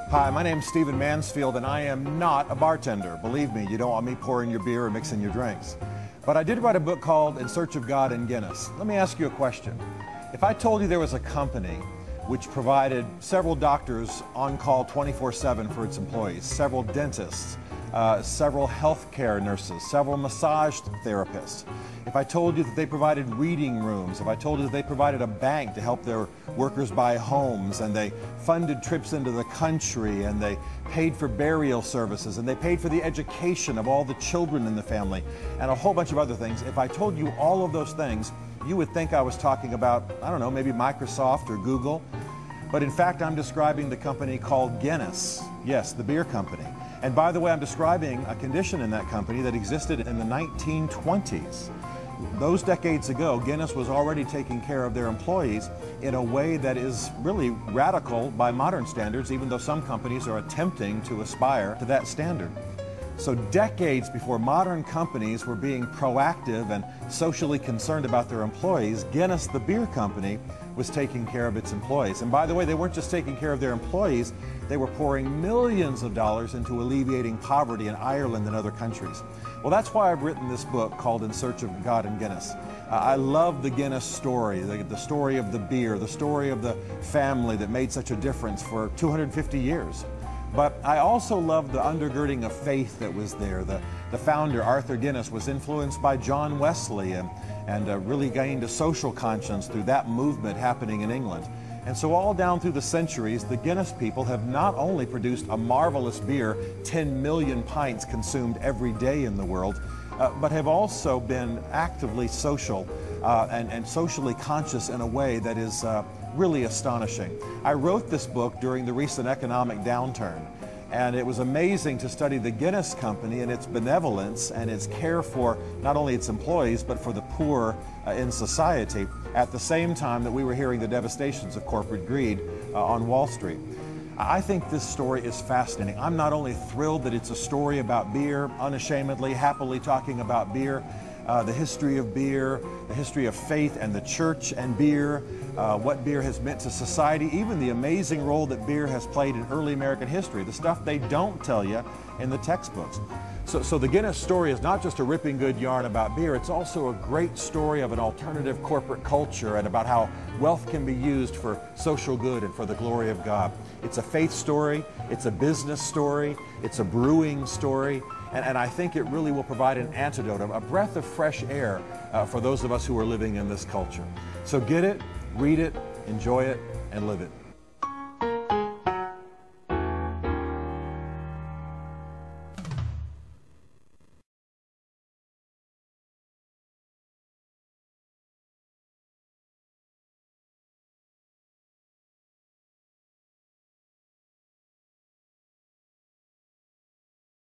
Hi, my name's Stephen Mansfield and I am not a bartender. Believe me, you don't want me pouring your beer or mixing your drinks. But I did write a book called In Search of God in Guinness. Let me ask you a question. If I told you there was a company which provided several doctors on call 24/7 for its employees, several dentists, several healthcare nurses, several massage therapists, if I told you that they provided reading rooms, if I told you that they provided a bank to help their workers buy homes, and they funded trips into the country, and they paid for burial services, and they paid for the education of all the children in the family, and a whole bunch of other things, if I told you all of those things, you would think I was talking about, I don't know, maybe Microsoft or Google. But in fact, I'm describing the company called Guinness. Yes, the beer company. And by the way, I'm describing a condition in that company that existed in the 1920s. Those decades ago, Guinness was already taking care of their employees in a way that is really radical by modern standards, even though some companies are attempting to aspire to that standard. So decades before modern companies were being proactive and socially concerned about their employees, Guinness, the beer company, was taking care of its employees. And by the way, they weren't just taking care of their employees, they were pouring millions of dollars into alleviating poverty in Ireland and other countries. Well, that's why I've written this book called In Search of God in Guinness. I love the Guinness story, the story of the beer, the story of the family that made such a difference for 250 years. But I also love the undergirding of faith that was there. The founder, Arthur Guinness, was influenced by John Wesley and really gained a social conscience through that movement happening in England. And so all down through the centuries, the Guinness people have not only produced a marvelous beer, 10 million pints consumed every day in the world, but have also been actively social and socially conscious in a way that is really astonishing. I wrote this book during the recent economic downturn, and it was amazing to study the Guinness company and its benevolence and its care for not only its employees but for the poor in society at the same time that we were hearing the devastations of corporate greed on Wall Street. I think this story is fascinating. I'm not only thrilled that it's a story about beer, unashamedly, happily talking about beer, the history of beer, the history of faith and the church and beer, what beer has meant to society, even the amazing role that beer has played in early American history, the stuff they don't tell you in the textbooks. So the Guinness story is not just a ripping good yarn about beer, it's also a great story of an alternative corporate culture and about how wealth can be used for social good and for the glory of God. It's a faith story, it's a business story, it's a brewing story, and I think it really will provide an antidote, a breath of fresh air for those of us who are living in this culture. So get it, read it, enjoy it, and live it.